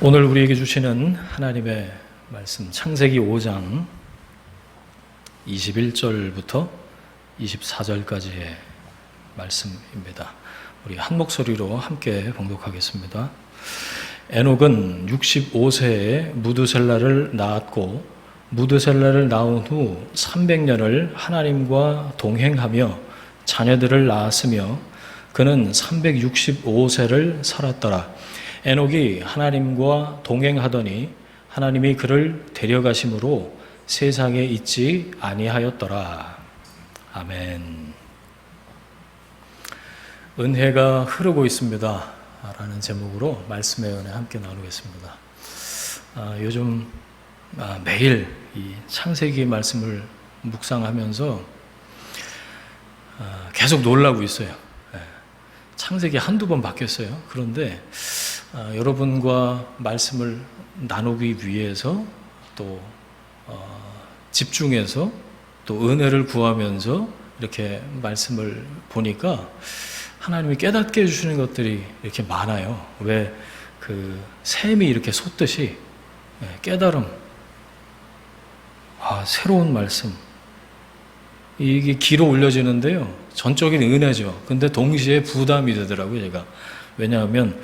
오늘 우리에게 주시는 하나님의 말씀 창세기 5장 21절부터 24절까지의 말씀입니다. 우리 한 목소리로 함께 봉독하겠습니다. 에녹은 65세에 무드셀라를 낳았고 무드셀라를 낳은 후 300년을 하나님과 동행하며 자녀들을 낳았으며 그는 365세를 살았더라. 에녹이 하나님과 동행하더니 하나님이 그를 데려가심으로 세상에 있지 아니하였더라. 아멘. 은혜가 흐르고 있습니다 라는 제목으로 말씀의 은혜 함께 나누겠습니다. 요즘 매일 이 창세기 말씀을 묵상하면서 계속 놀라고 있어요. 창세기 한두 번 바뀌었어요. 그런데 여러분과 말씀을 나누기 위해서 또 집중해서 또 은혜를 구하면서 이렇게 말씀을 보니까 하나님이 깨닫게 해주시는 것들이 이렇게 많아요. 왜 그 샘이 이렇게 솟듯이 깨달음, 새로운 말씀, 이게 기로 올려지는데요. 전적인 은혜죠. 근데 동시에 부담이 되더라고요, 제가. 왜냐하면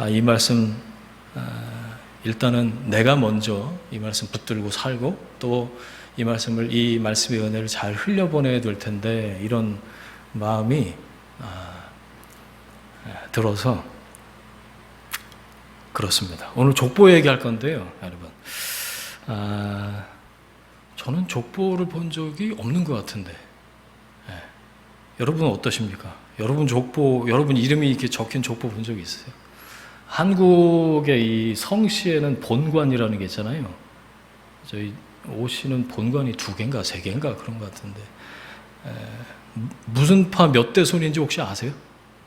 이 말씀 일단은 내가 먼저 이 말씀 붙들고 살고 또 이 말씀의 은혜를 잘 흘려보내야 될 텐데 이런 마음이 들어서 그렇습니다. 오늘 족보 얘기할 건데요, 여러분. 저는 족보를 본 적이 없는 것 같은데, 여러분은 어떠십니까? 여러분 이름이 이렇게 적힌 족보 본 적이 있으세요? 한국의 이 성씨에는 본관이라는 게 있잖아요. 저희 오씨는 본관이 2개인가 3개인가 그런 것 같은데, 무슨 파 몇 대 손인지 혹시 아세요?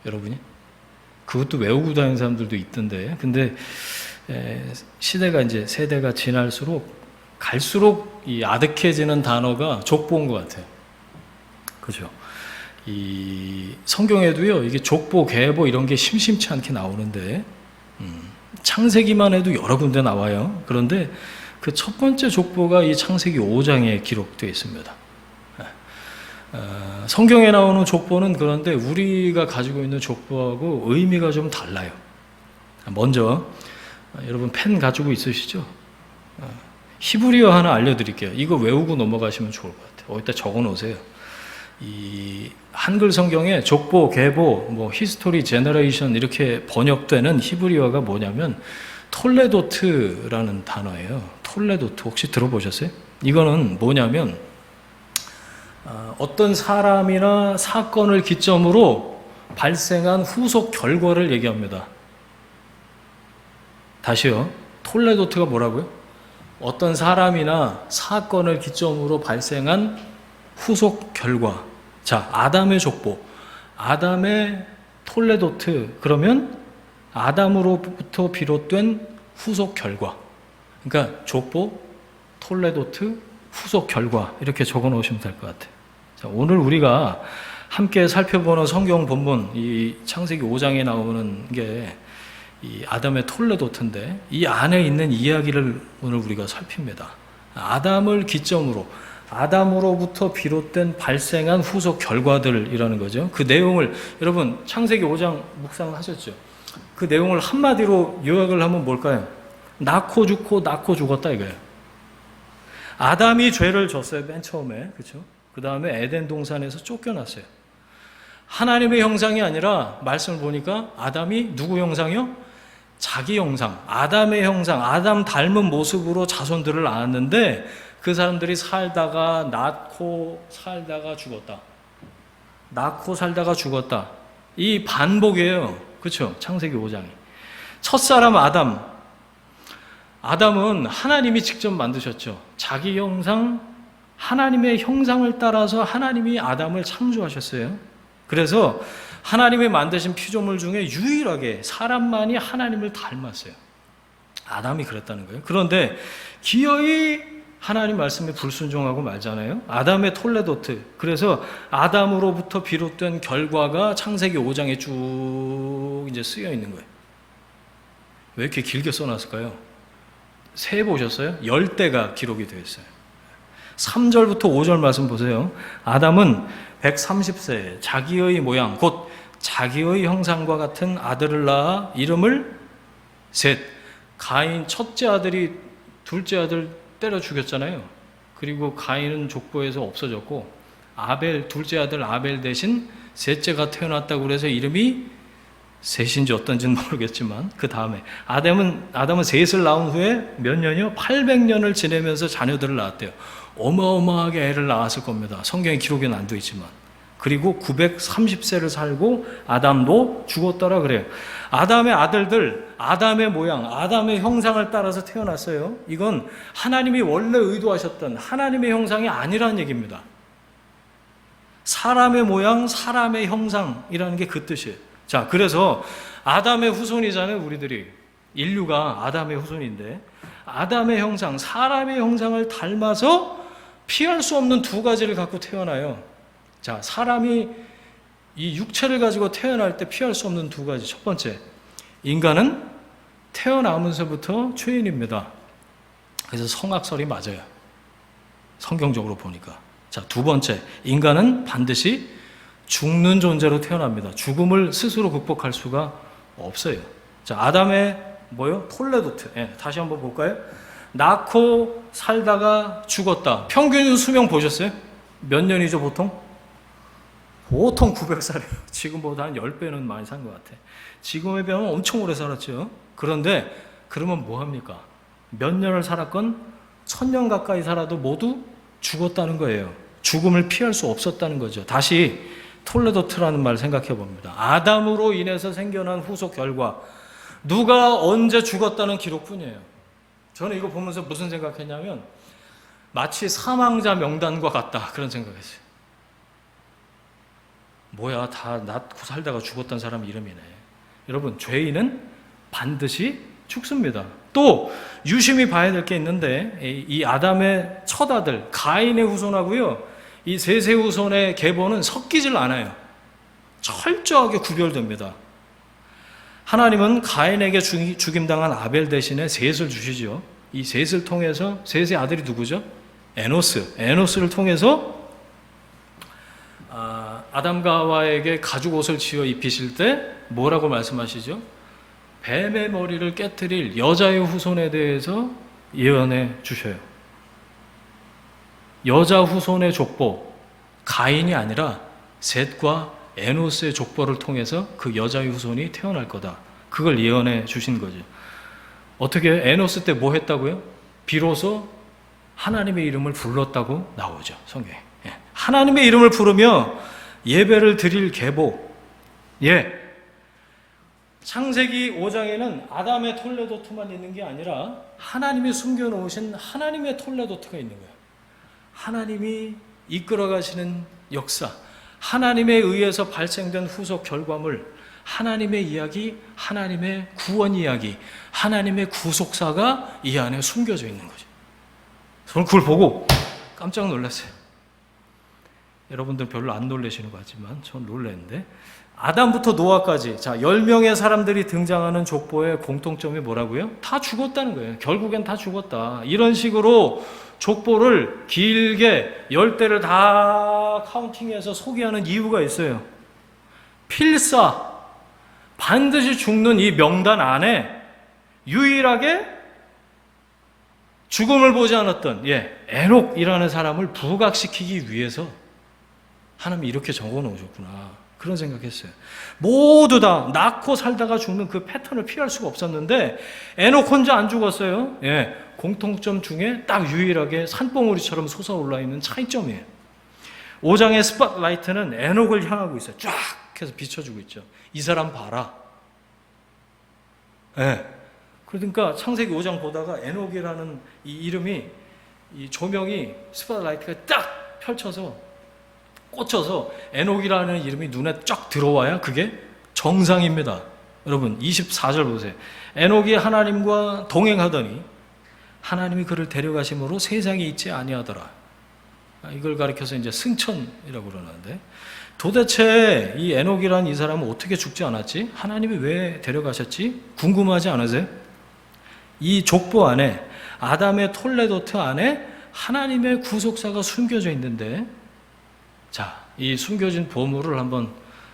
여러분이? 그것도 외우고 다니는 사람들도 있던데, 근데 시대가 이제 세대가 갈수록 이 아득해지는 단어가 족보인 것 같아요. 그죠? 이 성경에도요, 이게 족보, 계보 이런 게 심심치 않게 나오는데, 창세기만 해도 여러 군데 나와요. 그런데 그 첫 번째 족보가 이 창세기 5장에 기록되어 있습니다. 성경에 나오는 족보는 그런데 우리가 가지고 있는 족보하고 의미가 좀 달라요. 먼저 여러분 펜 가지고 있으시죠? 히브리어 하나 알려드릴게요. 이거 외우고 넘어가시면 좋을 것 같아요. 어디다 적어 놓으세요. 이 한글 성경에 족보, 계보, 히스토리, 제너레이션 이렇게 번역되는 히브리어가 뭐냐면 톨레도트라는 단어예요. 톨레도트 혹시 들어보셨어요? 이거는 뭐냐면 어떤 사람이나 사건을 기점으로 발생한 후속 결과를 얘기합니다. 다시요. 톨레도트가 뭐라고요? 어떤 사람이나 사건을 기점으로 발생한 후속 결과. 자, 아담의 족보, 아담의 톨레도트, 그러면 아담으로부터 비롯된 후속 결과. 그러니까 족보, 톨레도트, 후속 결과 이렇게 적어 놓으시면 될 것 같아요. 자, 오늘 우리가 함께 살펴보는 성경 본문, 이 창세기 5장에 나오는 게 이 아담의 톨레도트인데 이 안에 있는 이야기를 오늘 우리가 살핍니다. 아담을 기점으로 아담으로부터 비롯된 발생한 후속 결과들이라는 거죠. 그 내용을 여러분 창세기 5장 묵상하셨죠? 그 내용을 한마디로 요약을 하면 뭘까요? 낳고 죽었다 이거예요. 아담이 죄를 졌어요, 맨 처음에. 그렇죠? 그 다음에 에덴 동산에서 쫓겨났어요. 하나님의 형상이 아니라 말씀을 보니까 아담이 누구 형상이요? 자기 형상, 아담의 형상, 아담 닮은 모습으로 자손들을 낳았는데 그 사람들이 살다가 낳고 살다가 죽었다. 낳고 살다가 죽었다. 이 반복이에요. 그렇죠? 창세기 5장이. 첫사람 아담은 하나님이 직접 만드셨죠. 자기 형상, 하나님의 형상을 따라서 하나님이 아담을 창조하셨어요. 그래서 하나님이 만드신 피조물 중에 유일하게 사람만이 하나님을 닮았어요. 아담이 그랬다는 거예요. 그런데 기어이 하나님 말씀에 불순종하고 말잖아요. 아담의 톨레도트. 그래서 아담으로부터 비롯된 결과가 창세기 5장에 쭉 이제 쓰여 있는 거예요. 왜 이렇게 길게 써놨을까요? 세 보셨어요? 10대가 기록이 되어 있어요. 3절부터 5절 말씀 보세요. 아담은 130세에 자기의 모양 곧 자기의 형상과 같은 아들을 낳아 이름을 셋. 가인 첫째 아들이 둘째 아들 때려 죽였잖아요. 그리고 가인은 족보에서 없어졌고 아벨 둘째 아들 아벨 대신 셋째가 태어났다고 그래서 이름이 셋인지 어떤지는 모르겠지만 그 다음에 아담은 셋을 낳은 후에 몇 년이요? 800년을 지내면서 자녀들을 낳았대요. 어마어마하게 애를 낳았을 겁니다. 성경에 기록에는 안 되어 있지만. 그리고 930세를 살고 아담도 죽었더라 그래요. 아담의 아들들, 아담의 모양, 아담의 형상을 따라서 태어났어요. 이건 하나님이 원래 의도하셨던 하나님의 형상이 아니라는 얘기입니다. 사람의 모양, 사람의 형상이라는 게 그 뜻이에요. 자, 그래서 아담의 후손이잖아요, 우리들이. 인류가 아담의 후손인데 아담의 형상, 사람의 형상을 닮아서 피할 수 없는 두 가지를 갖고 태어나요. 자, 사람이 이 육체를 가지고 태어날 때 피할 수 없는 두 가지. 첫 번째, 인간은 태어나면서부터 죄인입니다. 그래서 성악설이 맞아요. 성경적으로 보니까. 자, 두 번째, 인간은 반드시 죽는 존재로 태어납니다. 죽음을 스스로 극복할 수가 없어요. 자, 아담의 뭐요? 톨레도트. 예, 다시 한번 볼까요? 낳고 살다가 죽었다. 평균 수명 보셨어요? 몇 년이죠, 보통? 보통 900살이에요. 지금보다 한 10배는 많이 산 것 같아. 지금에 비하면 엄청 오래 살았죠. 그런데 그러면 뭐합니까? 몇 년을 살았건 1000년 가까이 살아도 모두 죽었다는 거예요. 죽음을 피할 수 없었다는 거죠. 다시 톨레도트라는 말 생각해 봅니다. 아담으로 인해서 생겨난 후속 결과, 누가 언제 죽었다는 기록뿐이에요. 저는 이거 보면서 무슨 생각했냐면 마치 사망자 명단과 같다, 그런 생각했어요. 뭐야, 다 낳고 살다가 죽었던 사람 이름이네. 여러분, 죄인은 반드시 죽습니다. 또 유심히 봐야 될 게 있는데, 이 아담의 첫 아들 가인의 후손하고요, 이 셋의 후손의 계보는 섞이질 않아요. 철저하게 구별됩니다. 하나님은 가인에게 죽임당한 아벨 대신에 셋을 주시죠. 이 셋을 통해서, 셋의 아들이 누구죠? 에노스를 통해서 아담과 하와에게 가죽 옷을 지어 입히실 때 뭐라고 말씀하시죠? 뱀의 머리를 깨트릴 여자의 후손에 대해서 예언해 주셔요. 여자 후손의 족보, 가인이 아니라 셋과 에노스의 족보를 통해서 그 여자의 후손이 태어날 거다. 그걸 예언해 주신 거죠. 어떻게 에노스 때 뭐 했다고요? 비로소 하나님의 이름을 불렀다고 나오죠, 성경에. 하나님의 이름을 부르며 예배를 드릴 계보. 창세기 5장에는 아담의 톨레도트만 있는 게 아니라 하나님이 숨겨놓으신 하나님의 톨레도트가 있는 거예요. 하나님이 이끌어가시는 역사, 하나님에 의해서 발생된 후속 결과물, 하나님의 이야기, 하나님의 구원 이야기, 하나님의 구속사가 이 안에 숨겨져 있는 거죠. 저는 그걸 보고 깜짝 놀랐어요. 여러분들 별로 안 놀라시는 것 같지만 전 놀랐는데, 아담부터 노아까지, 자, 10명의 사람들이 등장하는 족보의 공통점이 뭐라고요? 다 죽었다는 거예요. 결국엔 다 죽었다. 이런 식으로 족보를 길게 10대를 다 카운팅해서 소개하는 이유가 있어요. 필사, 반드시 죽는 이 명단 안에 유일하게 죽음을 보지 않았던 에녹이라는 사람을 부각시키기 위해서 하나님이 이렇게 적어 놓으셨구나, 그런 생각했어요. 모두 다 낳고 살다가 죽는 그 패턴을 피할 수가 없었는데 에녹 혼자 안 죽었어요. 공통점 중에 딱 유일하게 산봉우리처럼 솟아올라 있는 차이점이에요. 5장의 스팟라이트는 에녹을 향하고 있어요. 쫙 해서 비춰주고 있죠. 이 사람 봐라. 그러니까 창세기 5장 보다가 에녹이라는 이 이름이, 이 조명이, 스팟라이트가 딱 펼쳐서 꽂혀서 에녹이라는 이름이 눈에 쫙 들어와야 그게 정상입니다. 여러분 24절 보세요. 에녹이 하나님과 동행하더니 하나님이 그를 데려가심으로 세상에 있지 아니하더라. 이걸 가리켜서 이제 승천이라고 그러는데, 도대체 이 에녹이라는 이 사람은 어떻게 죽지 않았지? 하나님이 왜 데려가셨지? 궁금하지 않으세요? 이 족보 안에, 아담의 톨레도트 안에 하나님의 구속사가 숨겨져 있는데, 자, 이 숨겨진 보물을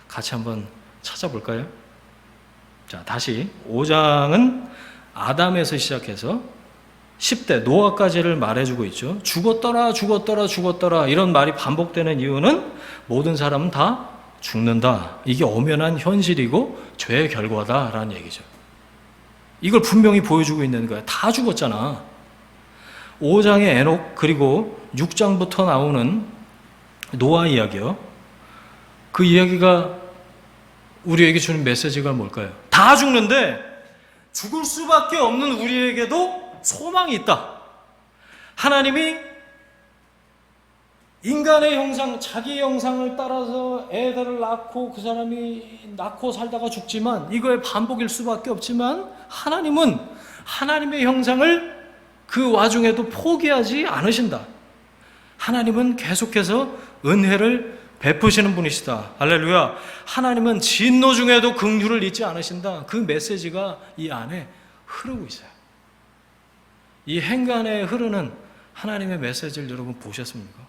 같이 한번 찾아볼까요? 자, 다시 5장은 아담에서 시작해서 10대 노아까지를 말해주고 있죠. 죽었더라, 죽었더라, 죽었더라 이런 말이 반복되는 이유는 모든 사람은 다 죽는다. 이게 엄연한 현실이고 죄의 결과다라는 얘기죠. 이걸 분명히 보여주고 있는 거야. 다 죽었잖아. 5장의 에녹 그리고 6장부터 나오는 노아 이야기요. 그 이야기가 우리에게 주는 메시지가 뭘까요? 다 죽는데 죽을 수밖에 없는 우리에게도 소망이 있다. 하나님이 인간의 형상, 자기 형상을 따라서 애들을 낳고 그 사람이 낳고 살다가 죽지만 이거의 반복일 수밖에 없지만 하나님은 하나님의 형상을 그 와중에도 포기하지 않으신다. 하나님은 계속해서 은혜를 베푸시는 분이시다. 할렐루야. 하나님은 진노 중에도 긍휼을 잊지 않으신다. 그 메시지가 이 안에 흐르고 있어요. 이 행간에 흐르는 하나님의 메시지를 여러분 보셨습니까?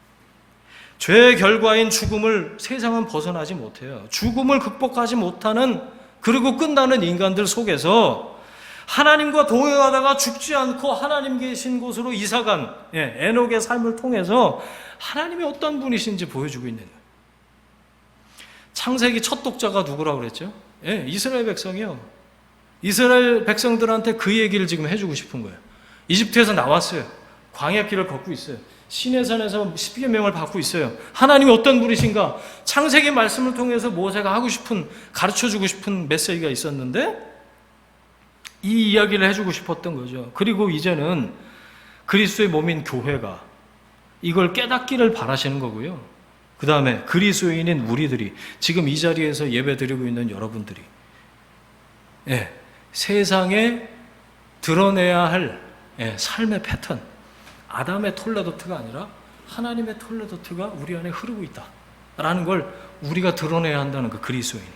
죄의 결과인 죽음을 세상은 벗어나지 못해요. 죽음을 극복하지 못하는 그리고 끝나는 인간들 속에서 하나님과 동행하다가 죽지 않고 하나님 계신 곳으로 이사간 에녹의 삶을 통해서 하나님이 어떤 분이신지 보여주고 있는 거예요. 창세기 첫 독자가 누구라고 그랬죠? 이스라엘 백성이요. 이스라엘 백성들한테 그 얘기를 지금 해주고 싶은 거예요. 이집트에서 나왔어요. 광야길을 걷고 있어요. 시내산에서 십계명을 받고 있어요. 하나님이 어떤 분이신가? 창세기 말씀을 통해서 모세가 하고 싶은, 가르쳐주고 싶은 메시지가 있었는데 이 이야기를 해주고 싶었던 거죠. 그리고 이제는 그리스도의 몸인 교회가 이걸 깨닫기를 바라시는 거고요. 그 다음에 그리스도인인 우리들이 지금 이 자리에서 예배 드리고 있는 여러분들이 세상에 드러내야 할 삶의 패턴, 아담의 톨레도트가 아니라 하나님의 톨레도트가 우리 안에 흐르고 있다라는 걸 우리가 드러내야 한다는 그 그리스도인이.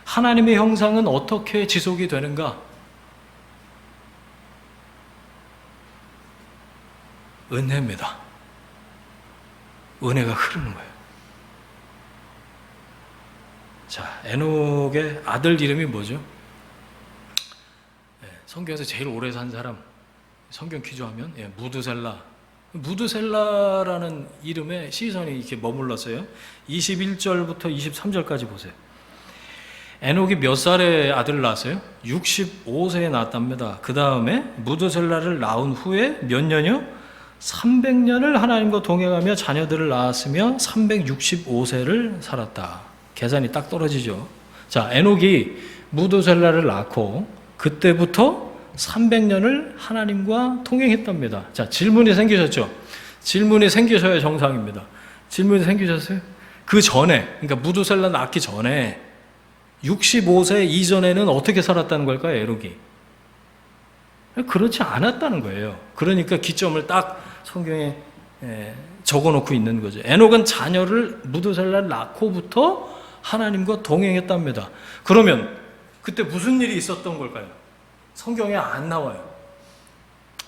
하나님의 형상은 어떻게 지속이 되는가? 은혜입니다. 은혜가 흐르는 거예요. 자, 에녹의 아들 이름이 뭐죠? 성경에서 제일 오래 산 사람, 성경 퀴즈하면 무드셀라. 무드셀라라는 이름에 시선이 이렇게 머물렀어요. 21절부터 23절까지 보세요. 에녹이 몇 살에 아들을 낳았어요? 65세에 낳았답니다. 그 다음에 무드셀라를 낳은 후에 몇 년이요? 300년을 하나님과 동행하며 자녀들을 낳았으며 365세를 살았다. 계산이 딱 떨어지죠. 자, 에녹이 무드셀라를 낳고 그때부터 300년을 하나님과 통행했답니다. 자, 질문이 생기셨죠? 질문이 생기셔야 정상입니다. 질문이 생기셨어요? 그 전에, 그러니까 무드셀라 낳기 전에 65세 이전에는 어떻게 살았다는 걸까요, 에녹이? 그렇지 않았다는 거예요. 그러니까 기점을 딱 성경에 적어놓고 있는 거죠. 에녹은 자녀를 무드셀라를 낳고부터 하나님과 동행했답니다. 그러면 그때 무슨 일이 있었던 걸까요? 성경에 안 나와요.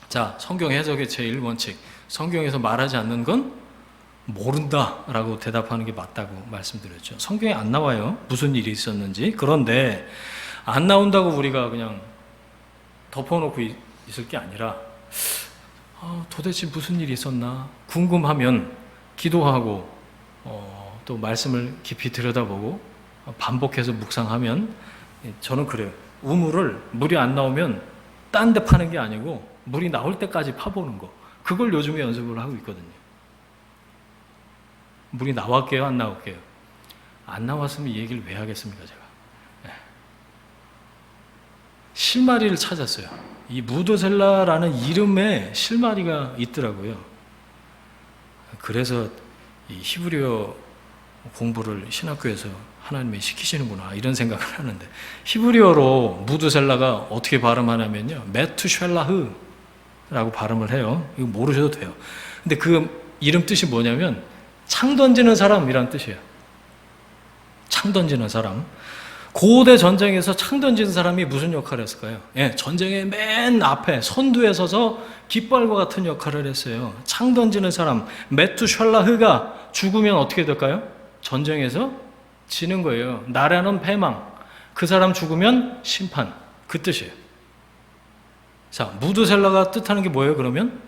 자, 성경 해석의 제1원칙. 성경에서 말하지 않는 건 모른다라고 대답하는 게 맞다고 말씀드렸죠. 성경에 안 나와요. 무슨 일이 있었는지. 그런데 안 나온다고 우리가 그냥 덮어놓고 있을 게 아니라 도대체 무슨 일이 있었나 궁금하면 기도하고 또 말씀을 깊이 들여다보고 반복해서 묵상하면 저는 그래요. 우물을 물이 안 나오면 딴 데 파는 게 아니고 물이 나올 때까지 파보는 거. 그걸 요즘에 연습을 하고 있거든요. 물이 나왔게요? 안 나올게요? 안 나왔으면 이 얘기를 왜 하겠습니까, 제가. 실마리를 찾았어요. 이 무드셀라라는 이름에 실마리가 있더라고요. 그래서 이 히브리어 공부를 신학교에서 하나님이 시키시는구나 이런 생각을 하는데, 히브리어로 무드셀라가 어떻게 발음하냐면요, 메투쉘라흐라고 발음을 해요. 이거 모르셔도 돼요. 근데 그 이름 뜻이 뭐냐면 창 던지는 사람이란 뜻이에요. 창 던지는 사람. 고대 전쟁에서 창 던지는 사람이 무슨 역할을 했을까요? 예, 전쟁의 맨 앞에 선두에 서서 깃발과 같은 역할을 했어요. 창 던지는 사람 메투샬라흐가 죽으면 어떻게 될까요? 전쟁에서 지는 거예요. 나라는 패망. 그 사람 죽으면 심판. 그 뜻이에요. 자, 무드셀라가 뜻하는 게 뭐예요? 그러면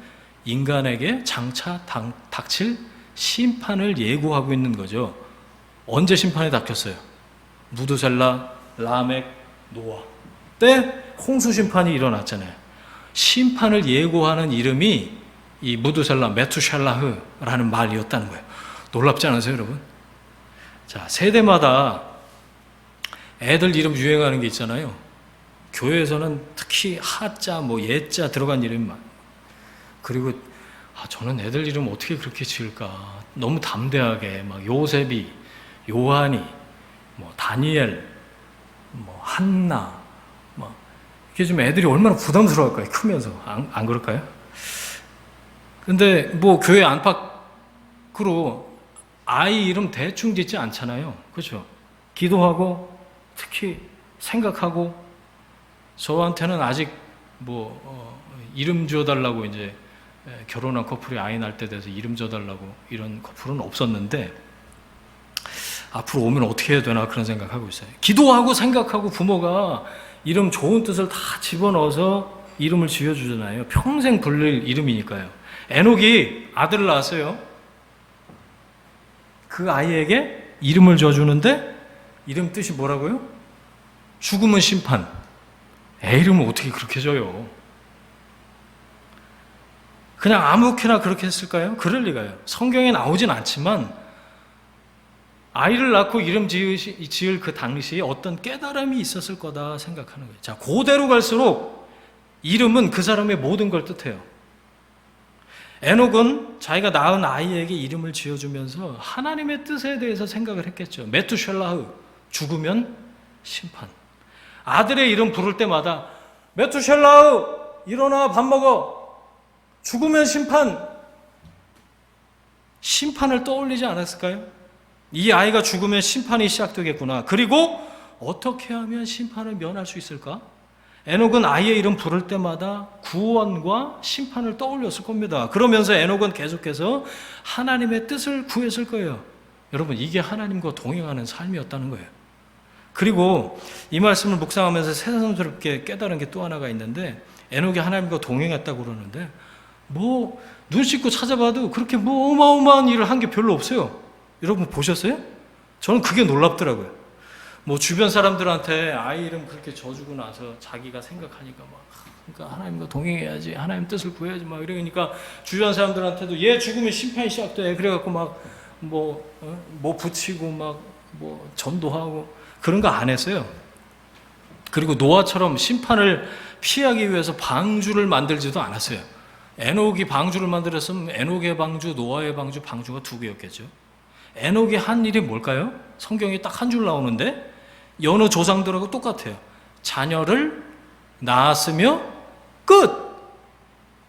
인간에게 장차 닥칠 심판을 예고하고 있는 거죠. 언제 심판이 닥쳤어요? 무드셀라, 라멕, 노아 때 홍수 심판이 일어났잖아요. 심판을 예고하는 이름이 이 무드셀라, 메투샬라흐라는 말이었다는 거예요. 놀랍지 않으세요, 여러분? 자, 세대마다 애들 이름 유행하는 게 있잖아요. 교회에서는 특히 하자, 예자 들어간 이름이 많아요. 그리고 저는 애들 이름 어떻게 그렇게 지을까? 너무 담대하게 요셉이, 요한이, 다니엘, 한나, 이게 좀 애들이 얼마나 부담스러울까요? 크면서 안 그럴까요? 근데 교회 안팎으로 아이 이름 대충 짓지 않잖아요, 그렇죠? 기도하고 특히 생각하고 저한테는 아직 이름 지어달라고 이제 결혼한 커플이 아이 낳을 때 돼서 이름 지어달라고 이런 커플은 없었는데 앞으로 오면 어떻게 해야 되나 그런 생각하고 있어요. 기도하고 생각하고 부모가 이름 좋은 뜻을 다 집어넣어서 이름을 지어주잖아요. 평생 불릴 이름이니까요. 에녹이 아들을 낳았어요. 그 아이에게 이름을 지어주는데 이름 뜻이 뭐라고요? 죽음은 심판. 애 이름을 어떻게 그렇게 줘요? 그냥 아무렇게나 그렇게 했을까요? 그럴 리가요. 성경에 나오진 않지만 아이를 낳고 이름 지을 그 당시에 어떤 깨달음이 있었을 거다 생각하는 거예요. 자, 고대로 갈수록 이름은 그 사람의 모든 걸 뜻해요. 에녹은 자기가 낳은 아이에게 이름을 지어주면서 하나님의 뜻에 대해서 생각을 했겠죠. 메투샬라흐, 죽으면 심판. 아들의 이름 부를 때마다 메투샬라흐, 일어나 밥 먹어. 죽으면 심판. 심판을 떠올리지 않았을까요? 이 아이가 죽으면 심판이 시작되겠구나. 그리고 어떻게 하면 심판을 면할 수 있을까? 에녹은 아이의 이름 부를 때마다 구원과 심판을 떠올렸을 겁니다. 그러면서 에녹은 계속해서 하나님의 뜻을 구했을 거예요. 여러분, 이게 하나님과 동행하는 삶이었다는 거예요. 그리고 이 말씀을 묵상하면서 새삼스럽게 깨달은 게 또 하나가 있는데, 에녹이 하나님과 동행했다고 그러는데 눈 씻고 찾아봐도 그렇게 어마어마한 일을 한 게 별로 없어요. 여러분 보셨어요? 저는 그게 놀랍더라고요. 주변 사람들한테 아이 이름 그렇게 져주고 나서 자기가 생각하니까 그러니까 하나님과 동행해야지, 하나님 뜻을 구해야지 이러니까 주변 사람들한테도 얘 죽으면 심판이 시작돼. 그래갖고 붙이고 전도하고 그런 거 안 했어요. 그리고 노아처럼 심판을 피하기 위해서 방주를 만들지도 않았어요. 에녹이 방주를 만들었으면 에녹의 방주, 노아의 방주, 방주가 두 개였겠죠. 에녹이 한 일이 뭘까요? 성경에 딱 한 줄 나오는데 여느 조상들하고 똑같아요. 자녀를 낳았으며 끝!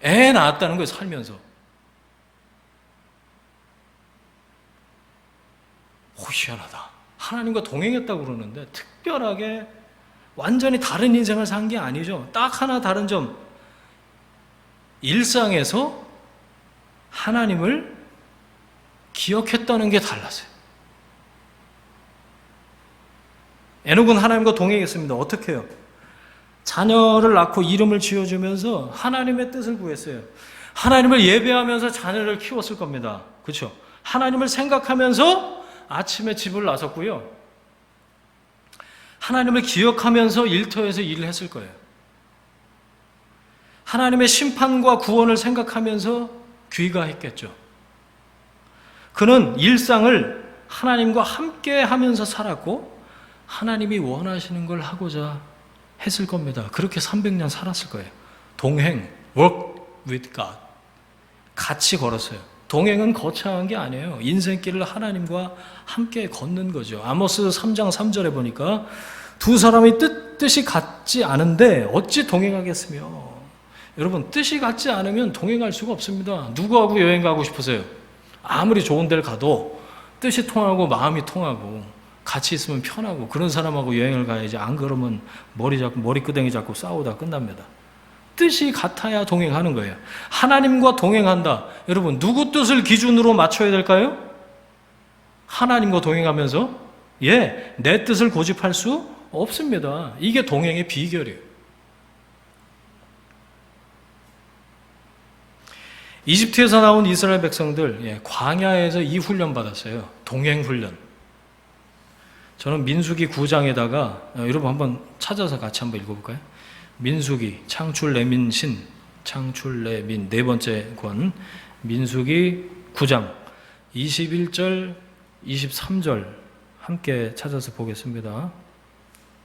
애 낳았다는 거예요, 살면서. 희한하다. 하나님과 동행했다고 그러는데 특별하게 완전히 다른 인생을 산 게 아니죠. 딱 하나 다른 점. 일상에서 하나님을 기억했다는 게 달랐어요. 에녹은 하나님과 동행했습니다. 어떻게 해요? 자녀를 낳고 이름을 지어주면서 하나님의 뜻을 구했어요. 하나님을 예배하면서 자녀를 키웠을 겁니다. 그렇죠? 하나님을 생각하면서 아침에 집을 나섰고요. 하나님을 기억하면서 일터에서 일을 했을 거예요. 하나님의 심판과 구원을 생각하면서 귀가했겠죠. 그는 일상을 하나님과 함께 하면서 살았고 하나님이 원하시는 걸 하고자 했을 겁니다. 그렇게 300년 살았을 거예요. 동행, work with God. 같이 걸었어요. 동행은 거창한 게 아니에요. 인생길을 하나님과 함께 걷는 거죠. 아모스 3장 3절에 보니까 두 사람이 뜻이 같지 않은데 어찌 동행하겠으며. 여러분, 뜻이 같지 않으면 동행할 수가 없습니다. 누구하고 여행 가고 싶으세요? 아무리 좋은 데를 가도 뜻이 통하고 마음이 통하고 같이 있으면 편하고 그런 사람하고 여행을 가야지. 안 그러면 머리끄댕이 잡고 싸우다 끝납니다. 뜻이 같아야 동행하는 거예요. 하나님과 동행한다. 여러분, 누구 뜻을 기준으로 맞춰야 될까요? 하나님과 동행하면서 내 뜻을 고집할 수 없습니다. 이게 동행의 비결이에요. 이집트에서 나온 이스라엘 백성들 광야에서 이 훈련 받았어요. 동행 훈련. 저는 민수기 9장에다가 여러분 한번 찾아서 같이 한번 읽어볼까요? 민수기 창출레민신 창출레민 네 번째 권 민수기 9장 21절 23절 함께 찾아서 보겠습니다.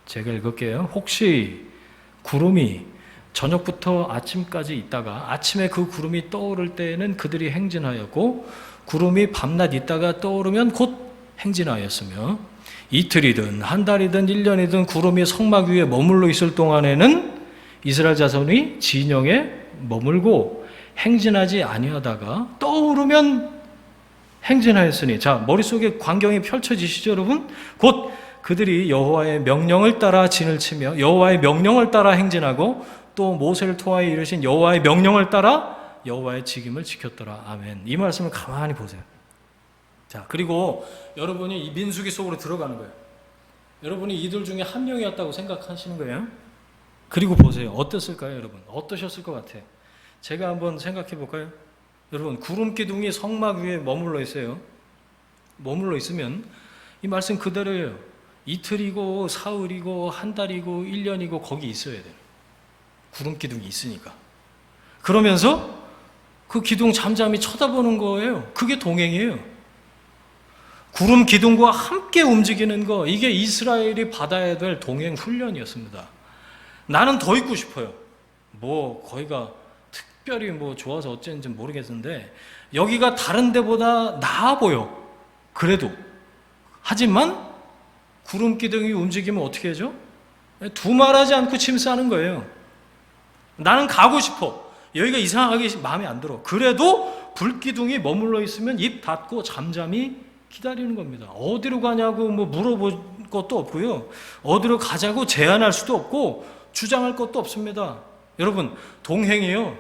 제가 읽을게요. 혹시 구름이 저녁부터 아침까지 있다가 아침에 그 구름이 떠오를 때에는 그들이 행진하였고 구름이 밤낮 있다가 떠오르면 곧 행진하였으며 이틀이든 한 달이든 1년이든 구름이 성막 위에 머물러 있을 동안에는 이스라엘 자손이 진영에 머물고 행진하지 아니하다가 떠오르면 행진하였으니, 자, 머릿속에 광경이 펼쳐지시죠, 여러분? 곧 그들이 여호와의 명령을 따라 진을 치며 여호와의 명령을 따라 행진하고 또 모세를 통하여 이르신 여호와의 명령을 따라 여호와의 직임을 지켰더라. 아멘. 이 말씀을 가만히 보세요. 자, 그리고 여러분이 이 민수기 속으로 들어가는 거예요. 여러분이 이들 중에 한 명이었다고 생각하시는 거예요. 그리고 보세요. 어땠을까요, 여러분? 어떠셨을 것 같아요? 제가 한번 생각해 볼까요? 여러분, 구름 기둥이 성막 위에 머물러 있어요. 머물러 있으면 이 말씀 그대로예요. 이틀이고 사흘이고 한 달이고 1년이고 거기 있어야 돼요. 구름 기둥이 있으니까. 그러면서 그 기둥 잠잠히 쳐다보는 거예요. 그게 동행이에요. 구름 기둥과 함께 움직이는 거, 이게 이스라엘이 받아야 될 동행 훈련이었습니다. 나는 더 있고 싶어요. 거기가 특별히 좋아서 어쨌는지 모르겠는데 여기가 다른 데보다 나아 보여. 그래도. 하지만 구름 기둥이 움직이면 어떻게 하죠? 두말하지 않고 침수하는 거예요. 나는 가고 싶어. 여기가 이상하게 마음에 안 들어. 그래도 불기둥이 머물러 있으면 입 닫고 잠잠히 기다리는 겁니다. 어디로 가냐고 물어볼 것도 없고요. 어디로 가자고 제안할 수도 없고 주장할 것도 없습니다. 여러분, 동행이요.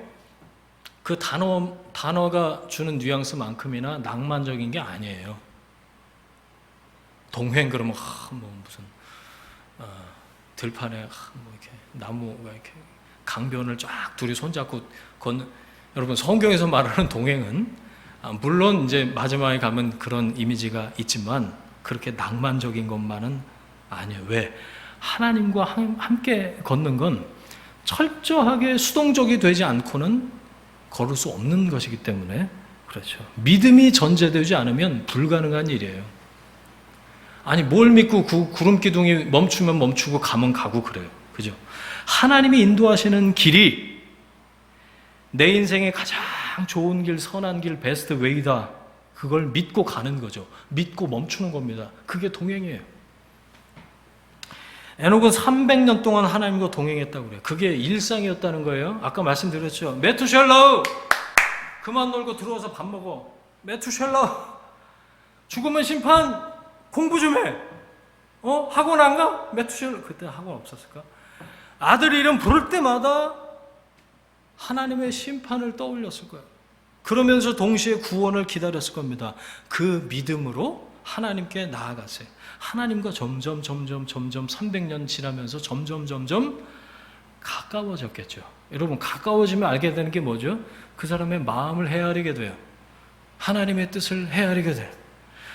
그 단어가 주는 뉘앙스만큼이나 낭만적인 게 아니에요. 동행 그러면 무슨 들판에 이렇게 나무가 이렇게 강변을 쫙 둘이 손잡고 여러분, 성경에서 말하는 동행은 물론 이제 마지막에 가면 그런 이미지가 있지만 그렇게 낭만적인 것만은 아니에요. 왜? 하나님과 함께 걷는 건 철저하게 수동적이 되지 않고는 걸을 수 없는 것이기 때문에 그렇죠. 믿음이 전제되지 않으면 불가능한 일이에요. 아니, 뭘 믿고 구름 기둥이 멈추면 멈추고 가면 가고 그래요. 그죠? 하나님이 인도하시는 길이 내 인생의 가장 좋은 길, 선한 길, 베스트 웨이다. 그걸 믿고 가는 거죠. 믿고 멈추는 겁니다. 그게 동행이에요. 에녹은 300년 동안 하나님과 동행했다고 그래요. 그게 일상이었다는 거예요. 아까 말씀드렸죠. 메투셀라! 그만 놀고 들어와서 밥 먹어. 메투셀라! 죽으면 심판! 공부 좀 해! 학원 안 가? 메투셀라! 그때 학원 없었을까? 아들 이름 부를 때마다 하나님의 심판을 떠올렸을 거예요. 그러면서 동시에 구원을 기다렸을 겁니다. 그 믿음으로 하나님께 나아갔어요. 하나님과 점점 300년 지나면서 점점 가까워졌겠죠. 여러분, 가까워지면 알게 되는 게 뭐죠? 그 사람의 마음을 헤아리게 돼요. 하나님의 뜻을 헤아리게 돼요.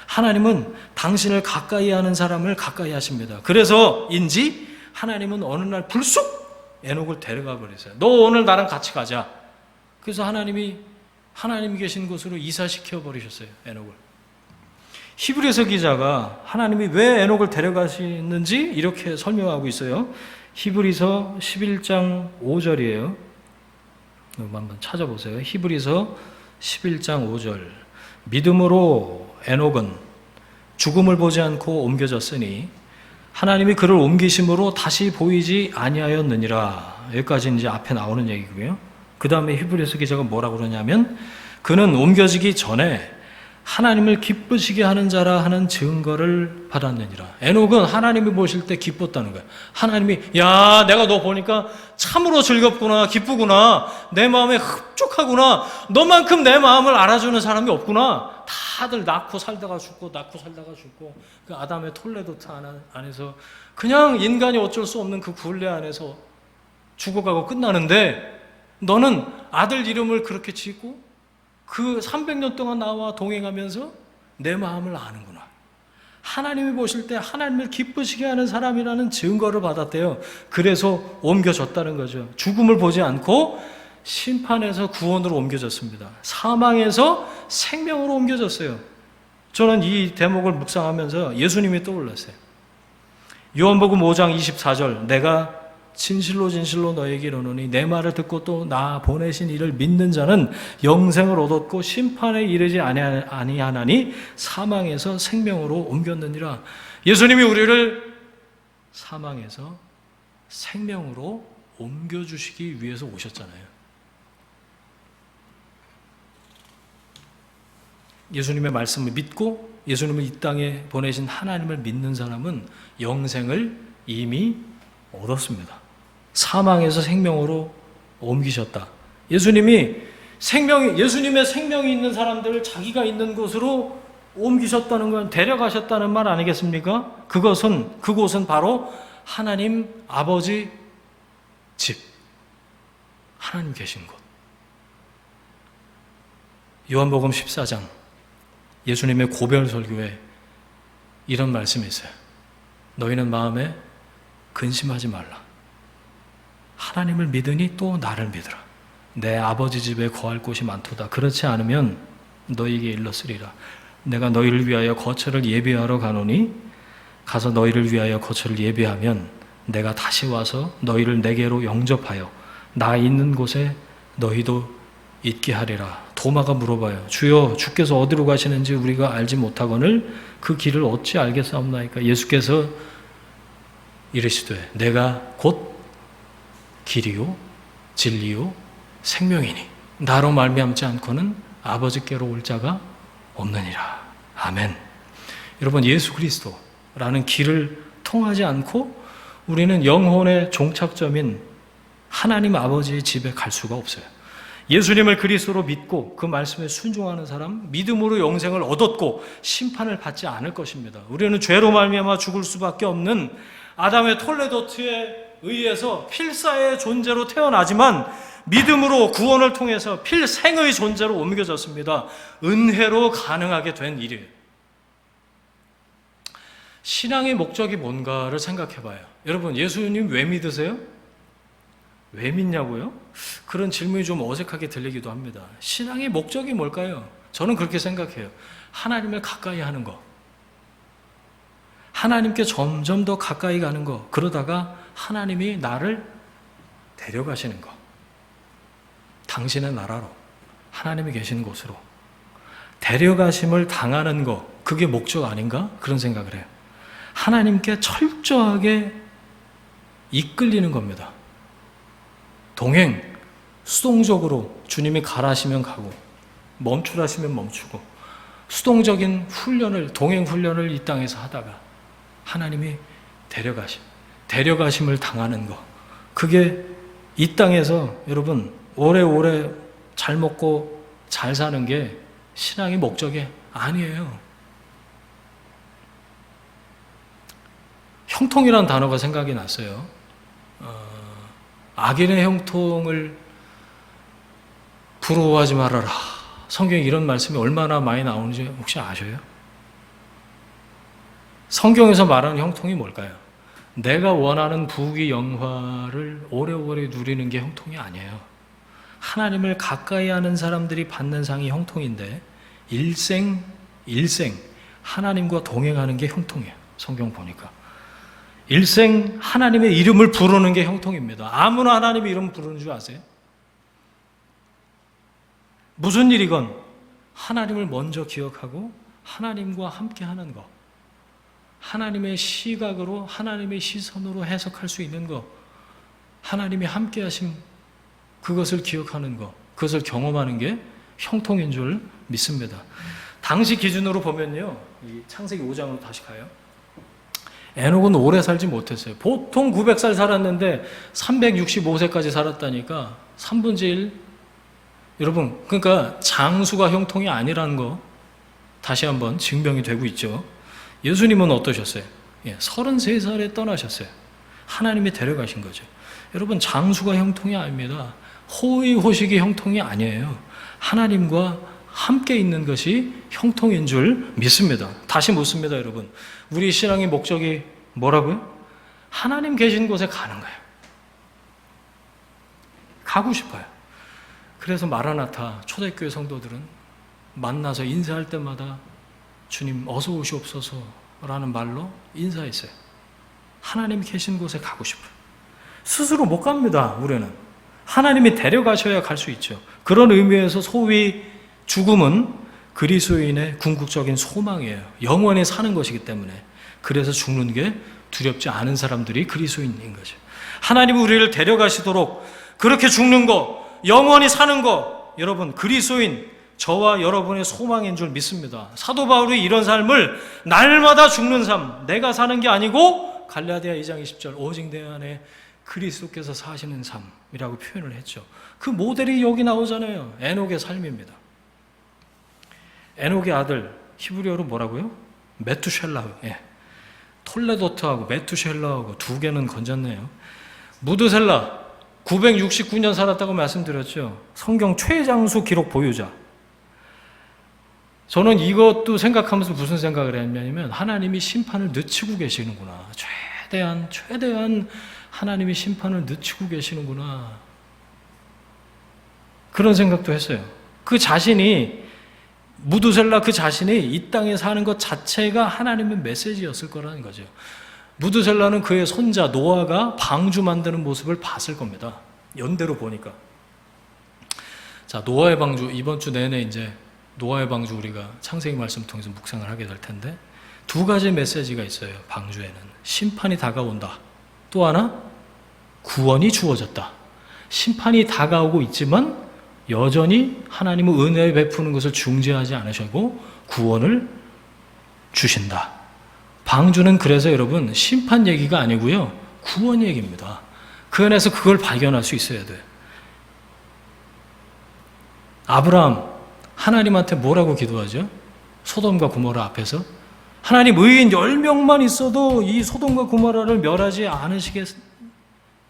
하나님은 당신을 가까이 하는 사람을 가까이 하십니다. 그래서인지 하나님은 어느 날 불쑥 에녹을 데려가 버리세요. 너 오늘 나랑 같이 가자. 그래서 하나님이 계신 곳으로 이사시켜 버리셨어요. 에녹을. 히브리서 기자가 하나님이 왜 에녹을 데려가시는지 이렇게 설명하고 있어요. 히브리서 11장 5절이에요. 한번 찾아보세요. 히브리서 11장 5절. 믿음으로 에녹은 죽음을 보지 않고 옮겨졌으니 하나님이 그를 옮기심으로 다시 보이지 아니하였느니라. 여기까지 이제 앞에 나오는 얘기고요. 그 다음에 히브리서 기자가 뭐라고 그러냐면 그는 옮겨지기 전에 하나님을 기쁘시게 하는 자라 하는 증거를 받았느니라. 에녹은 하나님이 보실 때 기뻤다는 거야. 하나님이 야 내가 너 보니까 참으로 즐겁구나, 기쁘구나, 내 마음에 흡족하구나, 너만큼 내 마음을 알아주는 사람이 없구나. 다들 낳고 살다가 죽고 낳고 살다가 죽고 그 아담의 톨레도트 안에서 그냥 인간이 어쩔 수 없는 그 굴레 안에서 죽어가고 끝나는데 너는 아들 이름을 그렇게 짓고 그 300년 동안 나와 동행하면서 내 마음을 아는구나. 하나님이 보실 때 하나님을 기쁘시게 하는 사람이라는 증거를 받았대요. 그래서 옮겨졌다는 거죠. 죽음을 보지 않고 심판에서 구원으로 옮겨졌습니다. 사망에서 생명으로 옮겨졌어요. 저는 이 대목을 묵상하면서 예수님이 떠올랐어요. 요한복음 5장 24절 내가 진실로 진실로 너에게 이르노니 내 말을 듣고 또 나 보내신 이를 믿는 자는 영생을 얻었고 심판에 이르지 아니하나니 사망에서 생명으로 옮겼느니라. 예수님이 우리를 사망에서 생명으로 옮겨주시기 위해서 오셨잖아요. 예수님의 말씀을 믿고 예수님을 이 땅에 보내신 하나님을 믿는 사람은 영생을 이미 얻었습니다. 사망에서 생명으로 옮기셨다. 예수님의 생명이 있는 사람들을 자기가 있는 곳으로 옮기셨다는 건 데려가셨다는 말 아니겠습니까? 그곳은 바로 하나님 아버지 집, 하나님 계신 곳. 요한복음 14장 예수님의 고별 설교에 이런 말씀이 있어요. 너희는 마음에 근심하지 말라. 하나님을 믿으니 또 나를 믿으라. 내 아버지 집에 거할 곳이 많도다. 그렇지 않으면 너희에게 일렀으리라. 내가 너희를 위하여 거처를 예비하러 가노니 가서 너희를 위하여 거처를 예비하면 내가 다시 와서 너희를 내게로 영접하여 나 있는 곳에 너희도 있게 하리라. 도마가 물어봐요. 주여 주께서 어디로 가시는지 우리가 알지 못하거늘 그 길을 어찌 알겠사옵나이까. 예수께서 이르시되 내가 곧 길이요 진리요 생명이니 나로 말미암지 않고는 아버지께로 올 자가 없느니라. 아멘. 여러분 예수 그리스도라는 길을 통하지 않고 우리는 영혼의 종착점인 하나님 아버지의 집에 갈 수가 없어요. 예수님을 그리스도로 믿고 그 말씀에 순종하는 사람 믿음으로 영생을 얻었고 심판을 받지 않을 것입니다. 우리는 죄로 말미암아 죽을 수밖에 없는 아담의 톨레도트에 의해서 필사의 존재로 태어나지만 믿음으로 구원을 통해서 필생의 존재로 옮겨졌습니다. 은혜로 가능하게 된 일이에요. 신앙의 목적이 뭔가를 생각해 봐요. 여러분 예수님 왜 믿으세요? 왜 믿냐고요? 그런 질문이 좀 어색하게 들리기도 합니다. 신앙의 목적이 뭘까요? 저는 그렇게 생각해요. 하나님을 가까이 하는 거. 하나님께 점점 더 가까이 가는 거. 그러다가 하나님이 나를 데려가시는 거. 당신의 나라로, 하나님이 계시는 곳으로 데려가심을 당하는 거. 그게 목적 아닌가? 그런 생각을 해요. 하나님께 철저하게 이끌리는 겁니다. 동행, 수동적으로 주님이 가라시면 가고 멈추라시면 멈추고 수동적인 동행 훈련을 이 땅에서 하다가 하나님이 데려가심을 당하는 것. 그게 이 땅에서 여러분 오래오래 잘 먹고 잘 사는 게 신앙의 목적이 아니에요. 형통이라는 단어가 생각이 났어요. 악인의 형통을 부러워하지 말아라. 성경에 이런 말씀이 얼마나 많이 나오는지 혹시 아셔요? 성경에서 말하는 형통이 뭘까요? 내가 원하는 부귀 영화를 오래오래 누리는 게 형통이 아니에요. 하나님을 가까이 하는 사람들이 받는 상이 형통인데 일생 하나님과 동행하는 게 형통이에요. 성경 보니까 일생 하나님의 이름을 부르는 게 형통입니다. 아무나 하나님의 이름 부르는 줄 아세요? 무슨 일이건 하나님을 먼저 기억하고 하나님과 함께 하는 것, 하나님의 시각으로 하나님의 시선으로 해석할 수 있는 것, 하나님이 함께 하심 그것을 기억하는 것, 그것을 경험하는 게 형통인 줄 믿습니다. 당시 기준으로 보면요, 이 창세기 5장으로 다시 가요. 에녹은 오래 살지 못했어요. 보통 900살 살았는데 365세까지 살았다니까 3분의 1. 여러분, 그러니까 장수가 형통이 아니라는 거 다시 한번 증명이 되고 있죠. 예수님은 어떠셨어요? 33살에 떠나셨어요. 하나님이 데려가신 거죠. 여러분, 장수가 형통이 아닙니다. 호의호식이 형통이 아니에요. 하나님과 함께 있는 것이 형통인 줄 믿습니다. 다시 묻습니다, 여러분. 우리 신앙의 목적이 뭐라고요? 하나님 계신 곳에 가는 거예요. 가고 싶어요. 그래서 마라나타 초대교회 성도들은 만나서 인사할 때마다 주님 어서 오시옵소서 라는 말로 인사했어요. 하나님 계신 곳에 가고 싶어요. 스스로 못 갑니다, 우리는. 하나님이 데려가셔야 갈 수 있죠. 그런 의미에서 소위 죽음은 그리스도인의 궁극적인 소망이에요. 영원히 사는 것이기 때문에. 그래서 죽는 게 두렵지 않은 사람들이 그리스도인인 거죠. 하나님이 우리를 데려가시도록 그렇게 죽는 거, 영원히 사는 거, 여러분 그리스도인 저와 여러분의 소망인 줄 믿습니다. 사도 바울이 이런 삶을 날마다 죽는 삶, 내가 사는 게 아니고 갈라디아 2장 20절 오직 내 안에 그리스도께서 사시는 삶이라고 표현을 했죠. 그 모델이 여기 나오잖아요. 에녹의 삶입니다. 에녹의 아들 히브리어로 뭐라고요? 메투셀라. 톨레도트하고 메투셀라하고 두 개는 건졌네요. 무드셀라 969년 살았다고 말씀드렸죠. 성경 최장수 기록 보유자. 저는 이것도 생각하면서 무슨 생각을 했냐면 하나님이 심판을 늦추고 계시는구나. 최대한 하나님이 심판을 늦추고 계시는구나. 그런 생각도 했어요. 그 자신이 무드셀라 그 자신이 이 땅에 사는 것 자체가 하나님의 메시지였을 거라는 거죠. 무드셀라는 그의 손자 노아가 방주 만드는 모습을 봤을 겁니다. 연대로 보니까. 자, 노아의 방주 이번 주 내내 이제 노아의 방주 우리가 창세기 말씀 통해서 묵상을 하게 될 텐데 두 가지 메시지가 있어요. 방주에는 심판이 다가온다. 또 하나 구원이 주어졌다. 심판이 다가오고 있지만 여전히 하나님은 은혜 베푸는 것을 중지하지 않으시고 구원을 주신다. 방주는 그래서 여러분 심판 얘기가 아니고요. 구원 얘기입니다. 그 안에서 그걸 발견할 수 있어야 돼요. 아브라함 하나님한테 뭐라고 기도하죠? 소돔과 고모라 앞에서 하나님 의인 10명만 있어도 이 소돔과 고모라를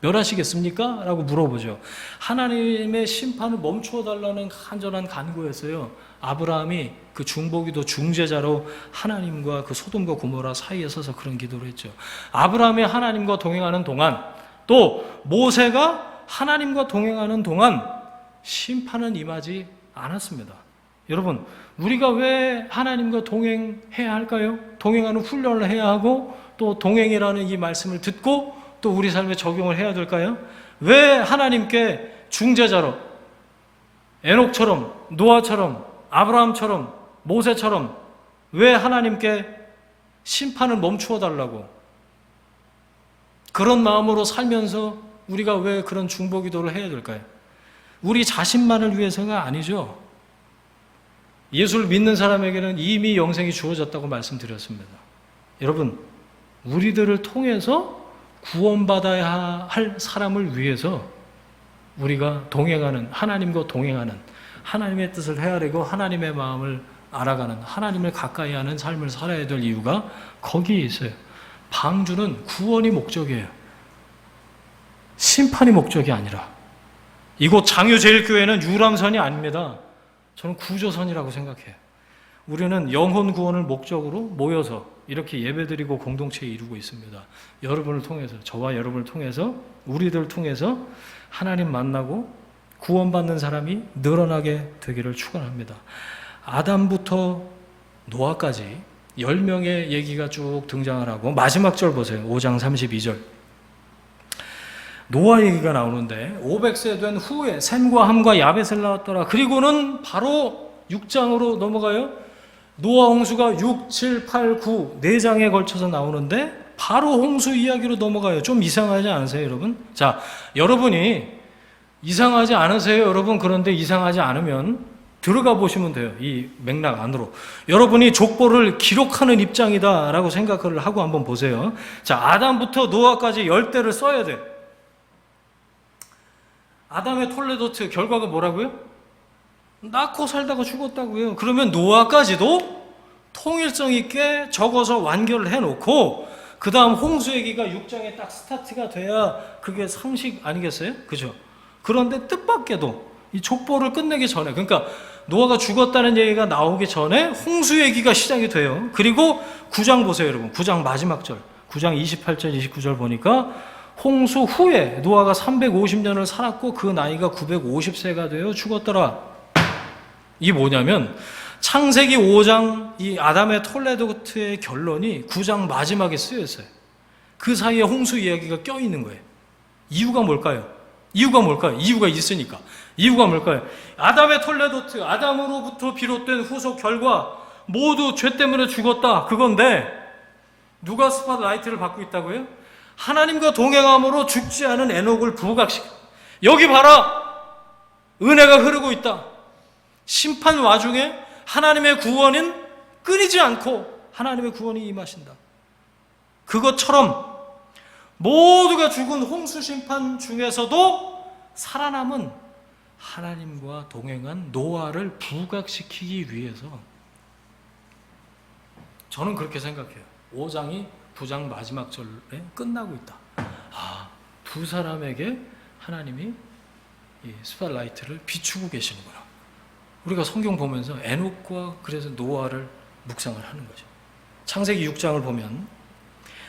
멸하시겠습니까? 라고 물어보죠. 하나님의 심판을 멈추어 달라는 간절한 간구였어요. 아브라함이 그 중보기도 중재자로 하나님과 그 소돔과 고모라 사이에 서서 그런 기도를 했죠. 아브라함이 하나님과 동행하는 동안 또 모세가 하나님과 동행하는 동안 심판은 임하지 않았습니다. 여러분, 우리가 왜 하나님과 동행해야 할까요? 동행하는 훈련을 해야 하고 또 동행이라는 이 말씀을 듣고 또 우리 삶에 적용을 해야 될까요? 왜 하나님께 중재자로 에녹처럼 노아처럼 아브라함처럼 모세처럼 왜 하나님께 심판을 멈추어 달라고 그런 마음으로 살면서 우리가 왜 그런 중보기도를 해야 될까요? 우리 자신만을 위해서가 아니죠. 예수를 믿는 사람에게는 이미 영생이 주어졌다고 말씀드렸습니다. 여러분, 우리들을 통해서 구원받아야 할 사람을 위해서 우리가 동행하는, 하나님과 동행하는, 하나님의 뜻을 헤아리고 하나님의 마음을 알아가는, 하나님을 가까이 하는 삶을 살아야 될 이유가 거기에 있어요. 방주는 구원이 목적이에요. 심판이 목적이 아니라. 이곳 장유제일교회는 유람선이 아닙니다. 저는 구조선이라고 생각해요. 우리는 영혼 구원을 목적으로 모여서 이렇게 예배드리고 공동체 이루고 있습니다. 여러분을 통해서, 저와 여러분을 통해서, 우리들 통해서 하나님 만나고 구원받는 사람이 늘어나게 되기를 축원합니다. 아담부터 노아까지 10명의 얘기가 쭉 등장을 하고 마지막 절 보세요. 5장 32절. 노아 얘기가 나오는데 500세 된 후에 셈과 함과 야벳을 낳았더라. 그리고는 바로 6장으로 넘어가요. 노아 홍수가 6, 7, 8, 9 4장에 걸쳐서 나오는데 바로 홍수 이야기로 넘어가요. 좀 이상하지 않으세요, 여러분? 자, 여러분이 이상하지 않으세요, 여러분? 그런데 이상하지 않으면 들어가 보시면 돼요. 이 맥락 안으로. 여러분이 족보를 기록하는 입장이다라고 생각을 하고 한번 보세요. 자, 아담부터 노아까지 열대를 써야 돼. 아담의 톨레도트 결과가 뭐라고요? 낳고 살다가 죽었다고요. 그러면 노아까지도 통일성 있게 적어서 완결을 해놓고 그 다음 홍수 얘기가 6장에 딱 스타트가 돼야 그게 상식 아니겠어요? 그죠? 그런데 뜻밖에도 이 족보를 끝내기 전에, 그러니까 노아가 죽었다는 얘기가 나오기 전에 홍수 얘기가 시작이 돼요. 그리고 9장 보세요, 여러분. 9장 마지막 절, 9장 28절, 29절 보니까 홍수 후에 노아가 350년을 살았고 그 나이가 950세가 되어 죽었더라. 이게 뭐냐면 창세기 5장 이 아담의 톨레도트의 결론이 9장 마지막에 쓰였어요. 그 사이에 홍수 이야기가 껴있는 거예요. 이유가 뭘까요? 이유가 있으니까. 이유가 뭘까요? 아담의 톨레도트, 아담으로부터 비롯된 후속 결과 모두 죄 때문에 죽었다. 그건데 누가 스팟라이트를 받고 있다고요? 하나님과 동행함으로 죽지 않은 에녹을 부각시켜. 여기 봐라! 은혜가 흐르고 있다. 심판 와중에 하나님의 구원은 끊이지 않고 하나님의 구원이 임하신다. 그것처럼 모두가 죽은 홍수 심판 중에서도 살아남은 하나님과 동행한 노아를 부각시키기 위해서 저는 그렇게 생각해요. 5장이 9장 마지막 절에 끝나고 있다. 아, 두 사람에게 하나님이 이 스팟라이트를 비추고 계시는구나. 우리가 성경 보면서 에녹과 그래서 노아를 묵상을 하는 거죠. 창세기 6장을 보면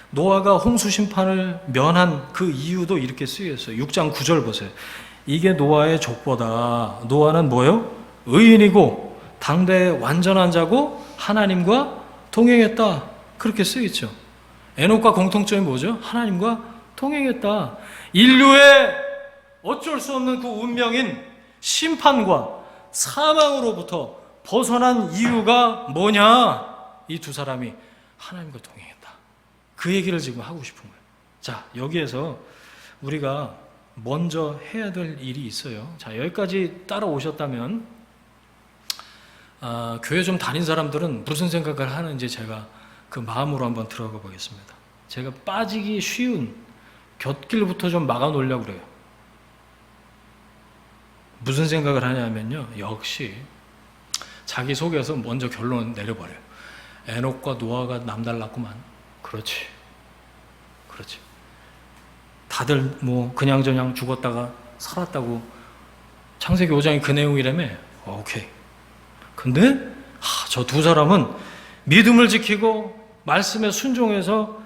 노아가 홍수 심판을 면한 그 이유도 이렇게 쓰여있어요. 6장 9절 보세요. 이게 노아의 족보다. 노아는 뭐요? 의인이고 당대의 완전한 자고 하나님과 동행했다. 그렇게 쓰여있죠. 에녹과 공통점이 뭐죠? 하나님과 동행했다. 인류의 어쩔 수 없는 그 운명인 심판과 사망으로부터 벗어난 이유가 뭐냐? 이 두 사람이 하나님과 동행했다. 그 얘기를 지금 하고 싶은 거예요. 자, 여기에서 우리가 먼저 해야 될 일이 있어요. 자, 여기까지 따라오셨다면 교회 좀 다닌 사람들은 무슨 생각을 하는지 제가 그 마음으로 한번 들어가 보겠습니다. 제가 빠지기 쉬운 곁길부터 좀 막아 놓으려고 그래요. 무슨 생각을 하냐면요, 역시 자기 속에서 먼저 결론 내려버려요. 에녹과 노아가 남달랐구만. 그렇지. 다들 뭐 그냥저냥 죽었다가 살았다고 창세기 5장이 그 내용이라며. 오케이. 근데 저 두 사람은 믿음을 지키고 말씀에 순종해서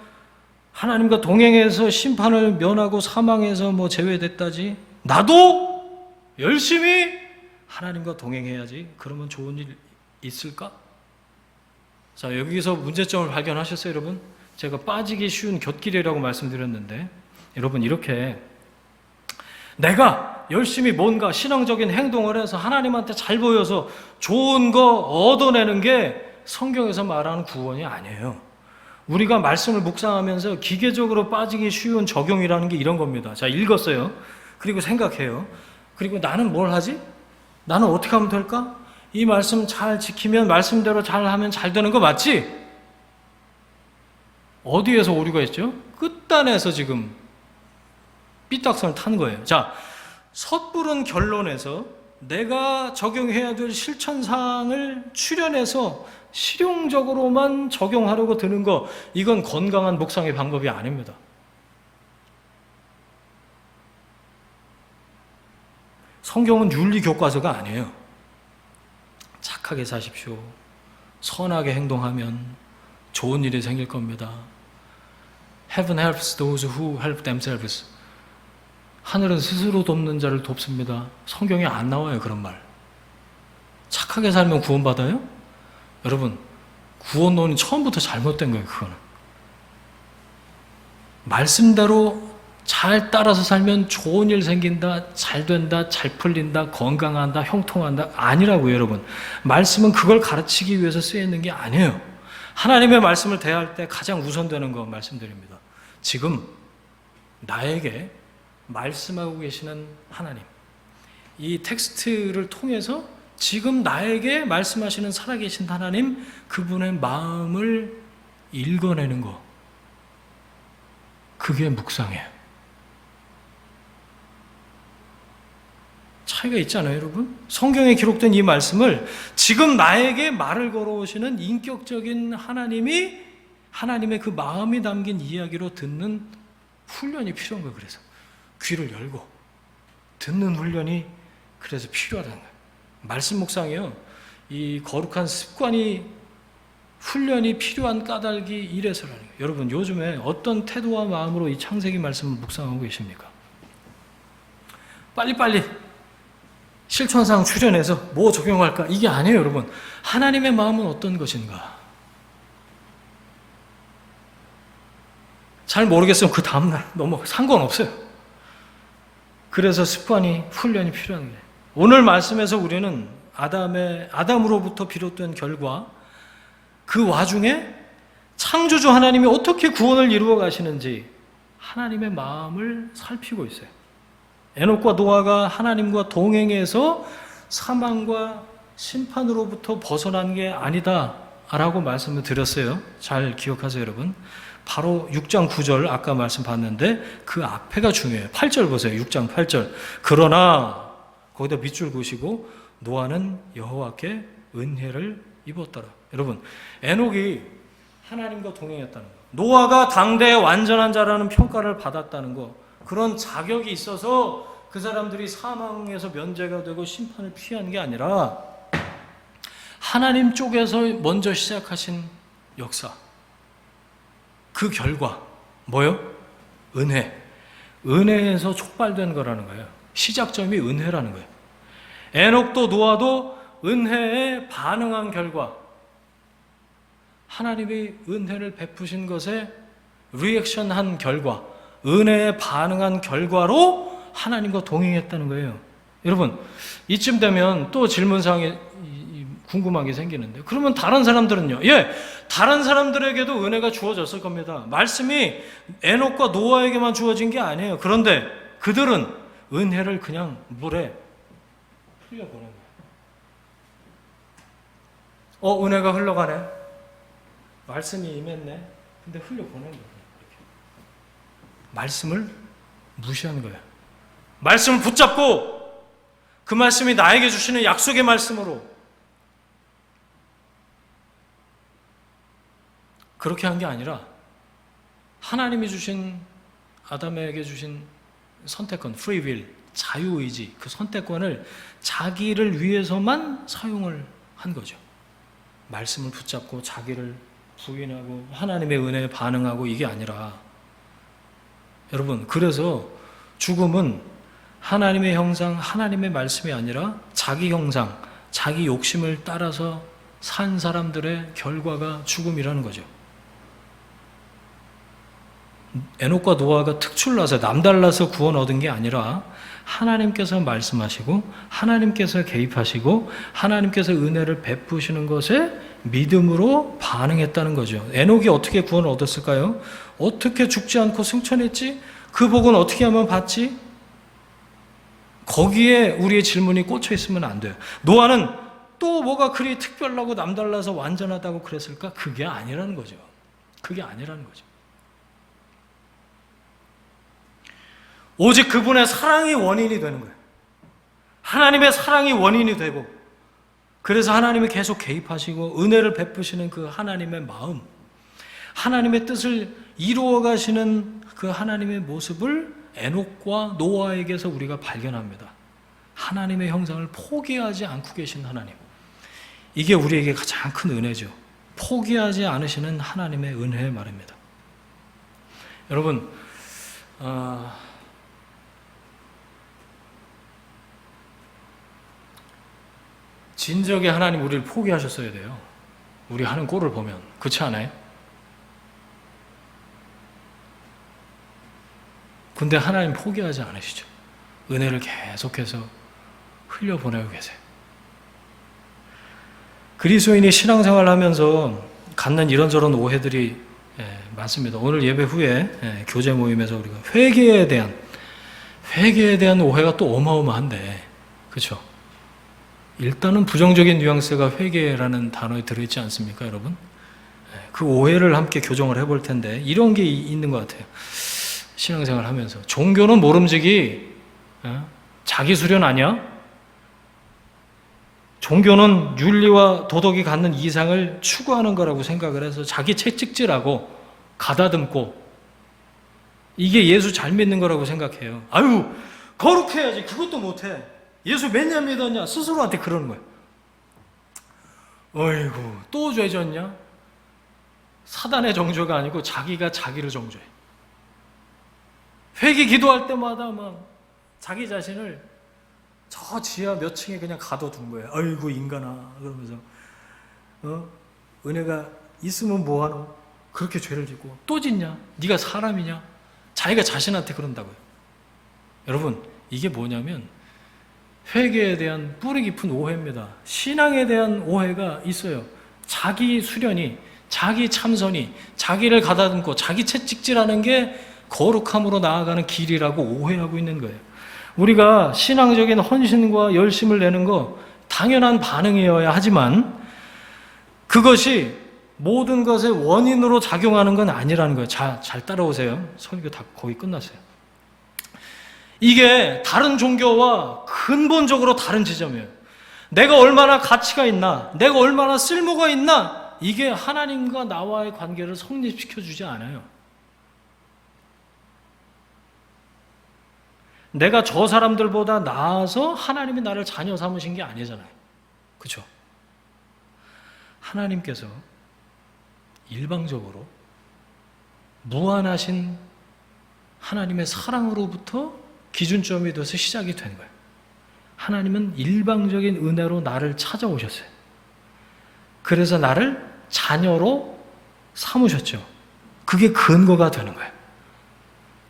하나님과 동행해서 심판을 면하고 사망에서 뭐 제외됐다지. 나도 열심히 하나님과 동행해야지. 그러면 좋은 일 있을까? 자, 여기서 문제점을 발견하셨어요, 여러분? 제가 빠지기 쉬운 곁길이라고 말씀드렸는데, 여러분, 이렇게 내가 열심히 뭔가 신앙적인 행동을 해서 하나님한테 잘 보여서 좋은 거 얻어내는 게 성경에서 말하는 구원이 아니에요. 우리가 말씀을 묵상하면서 기계적으로 빠지기 쉬운 적용이라는 게 이런 겁니다. 자, 읽었어요. 그리고 생각해요. 그리고 나는 뭘 하지? 나는 어떻게 하면 될까? 이 말씀 잘 지키면, 말씀대로 잘 하면 잘 되는 거 맞지? 어디에서 오류가 있죠? 끝단에서 지금 삐딱선을 탄 거예요. 자, 섣부른 결론에서 내가 적용해야 될 실천사항을 추려내서 실용적으로만 적용하려고 드는 거, 이건 건강한 묵상의 방법이 아닙니다. 성경은 윤리 교과서가 아니에요. 착하게 사십시오. 선하게 행동하면 좋은 일이 생길 겁니다. Heaven helps those who help themselves. 하늘은 스스로 돕는 자를 돕습니다. 성경에 안 나와요, 그런 말. 착하게 살면 구원받아요? 여러분, 구원론이 처음부터 잘못된 거예요, 그거는. 말씀대로 잘 따라서 살면 좋은 일 생긴다, 잘 된다, 잘 풀린다, 건강한다, 형통한다. 아니라고요, 여러분. 말씀은 그걸 가르치기 위해서 쓰여있는 게 아니에요. 하나님의 말씀을 대할 때 가장 우선되는 거 말씀드립니다. 지금 나에게 말씀하고 계시는 하나님, 이 텍스트를 통해서 지금 나에게 말씀하시는 살아계신 하나님, 그분의 마음을 읽어내는 거, 그게 묵상이에요. 차이가 있잖아요, 여러분. 성경에 기록된 이 말씀을 지금 나에게 말을 걸어오시는 인격적인 하나님이, 하나님의 그 마음이 담긴 이야기로 듣는 훈련이 필요한 거예요. 그래서 귀를 열고 듣는 훈련이 그래서 필요하다는 거예요. 말씀 묵상이요, 이 거룩한 습관이, 훈련이 필요한 까닭이 이래서라는 거예요. 여러분, 요즘에 어떤 태도와 마음으로 이 창세기 말씀을 묵상하고 계십니까? 빨리빨리 실천사항 출연해서 뭐 적용할까? 이게 아니에요, 여러분. 하나님의 마음은 어떤 것인가? 잘 모르겠으면 그 다음날 상관없어요. 그래서 습관이, 훈련이 필요한 거예요. 오늘 말씀에서 우리는 아담으로부터 비롯된 결과, 그 와중에 창조주 하나님이 어떻게 구원을 이루어 가시는지 하나님의 마음을 살피고 있어요. 에녹과 노아가 하나님과 동행해서 사망과 심판으로부터 벗어난 게 아니다라고 말씀을 드렸어요. 잘 기억하세요, 여러분. 바로 6장 9절 아까 말씀 봤는데 그 앞에가 중요해요. 8절 보세요. 6장 8절. 그러나 거기다 밑줄 그으시고 노아는 여호와께 은혜를 입었더라. 여러분, 에녹이 하나님과 동행했다는 거, 노아가 당대의 완전한 자라는 평가를 받았다는 거, 그런 자격이 있어서 그 사람들이 사망에서 면제가 되고 심판을 피한 게 아니라 하나님 쪽에서 먼저 시작하신 역사, 그 결과 뭐요? 은혜. 은혜에서 촉발된 거라는 거예요. 시작점이 은혜라는 거예요. 에녹도 노아도 은혜에 반응한 결과, 하나님이 은혜를 베푸신 것에 리액션한 결과, 은혜에 반응한 결과로 하나님과 동행했다는 거예요. 여러분, 이쯤 되면 또 질문사항에 궁금한 게 생기는데, 그러면 다른 사람들은요? 예, 다른 사람들에게도 은혜가 주어졌을 겁니다. 말씀이 에녹과 노아에게만 주어진 게 아니에요. 그런데 그들은 은혜를 그냥 물에 흘려보낸 거예요. 은혜가 흘러가네. 말씀이 임했네. 근데 흘려보낸 거예요. 이렇게. 말씀을 무시하는 거예요. 말씀을 붙잡고 그 말씀이 나에게 주시는 약속의 말씀으로 그렇게 한 게 아니라 하나님이 주신, 아담에게 주신 선택권, free will, 자유의지, 그 선택권을 자기를 위해서만 사용을 한 거죠. 말씀을 붙잡고 자기를 부인하고 하나님의 은혜에 반응하고, 이게 아니라, 여러분, 그래서 죽음은 하나님의 형상, 하나님의 말씀이 아니라 자기 형상, 자기 욕심을 따라서 산 사람들의 결과가 죽음이라는 거죠. 에녹과 노아가 특출나서 남달라서 구원 얻은 게 아니라 하나님께서 말씀하시고 하나님께서 개입하시고 하나님께서 은혜를 베푸시는 것에 믿음으로 반응했다는 거죠. 에녹이 어떻게 구원을 얻었을까요? 어떻게 죽지 않고 승천했지? 그 복은 어떻게 하면 받지? 거기에 우리의 질문이 꽂혀 있으면 안 돼요. 노아는 또 뭐가 그리 특별하고 남달라서 완전하다고 그랬을까? 그게 아니라는 거죠. 그게 아니라는 거죠. 오직 그분의 사랑이 원인이 되는 거예요. 하나님의 사랑이 원인이 되고, 그래서 하나님이 계속 개입하시고 은혜를 베푸시는 그 하나님의 마음, 하나님의 뜻을 이루어 가시는 그 하나님의 모습을 에녹과 노아에게서 우리가 발견합니다. 하나님의 형상을 포기하지 않고 계신 하나님, 이게 우리에게 가장 큰 은혜죠. 포기하지 않으시는 하나님의 은혜의 말입니다. 여러분, 진작에 하나님 우리를 포기하셨어야 돼요. 우리 하는 꼴을 보면. 그렇지 않아요? 근데 하나님 포기하지 않으시죠. 은혜를 계속해서 흘려보내고 계세요. 그리스도인이 신앙생활을 하면서 갖는 이런저런 오해들이 많습니다. 오늘 예배 후에 교제 모임에서 우리가 회개에 대한 오해가 또 어마어마한데, 그렇죠? 일단은 부정적인 뉘앙스가 회개라는 단어에 들어있지 않습니까, 여러분? 그 오해를 함께 교정을 해볼 텐데 이런 게 있는 것 같아요. 신앙생활 하면서 종교는 모름지기 자기 수련 아니야? 종교는 윤리와 도덕이 갖는 이상을 추구하는 거라고 생각을 해서 자기 채찍질하고 가다듬고 이게 예수 잘 믿는 거라고 생각해요. 아유, 거룩해야지. 그것도 못해. 예수 몇 년 믿었냐? 스스로한테 그러는 거예요. 어이구, 또 죄졌냐? 사단의 정죄가 아니고 자기가 자기를 정죄해. 회개 기도할 때마다 막 자기 자신을 저 지하 몇 층에 그냥 가둬둔 거예요. 아이고 인간아 그러면서 은혜가 있으면 뭐하노? 그렇게 죄를 짓고 또 짓냐? 네가 사람이냐? 자기가 자신한테 그런다고요. 여러분 이게 뭐냐면 회개에 대한 뿌리 깊은 오해입니다. 신앙에 대한 오해가 있어요. 자기 수련이, 자기 참선이, 자기를 가다듬고 자기 채찍질하는 게 거룩함으로 나아가는 길이라고 오해하고 있는 거예요. 우리가 신앙적인 헌신과 열심을 내는 거 당연한 반응이어야 하지만 그것이 모든 것의 원인으로 작용하는 건 아니라는 거예요. 잘 따라오세요. 설교 다 거의 끝났어요. 이게 다른 종교와 근본적으로 다른 지점이에요. 내가 얼마나 가치가 있나, 내가 얼마나 쓸모가 있나, 이게 하나님과 나와의 관계를 성립시켜주지 않아요. 내가 저 사람들보다 나아서 하나님이 나를 자녀 삼으신 게 아니잖아요. 그렇죠? 하나님께서 일방적으로 무한하신 하나님의 사랑으로부터 기준점이 돼서 시작이 된 거예요. 하나님은 일방적인 은혜로 나를 찾아오셨어요. 그래서 나를 자녀로 삼으셨죠. 그게 근거가 되는 거예요.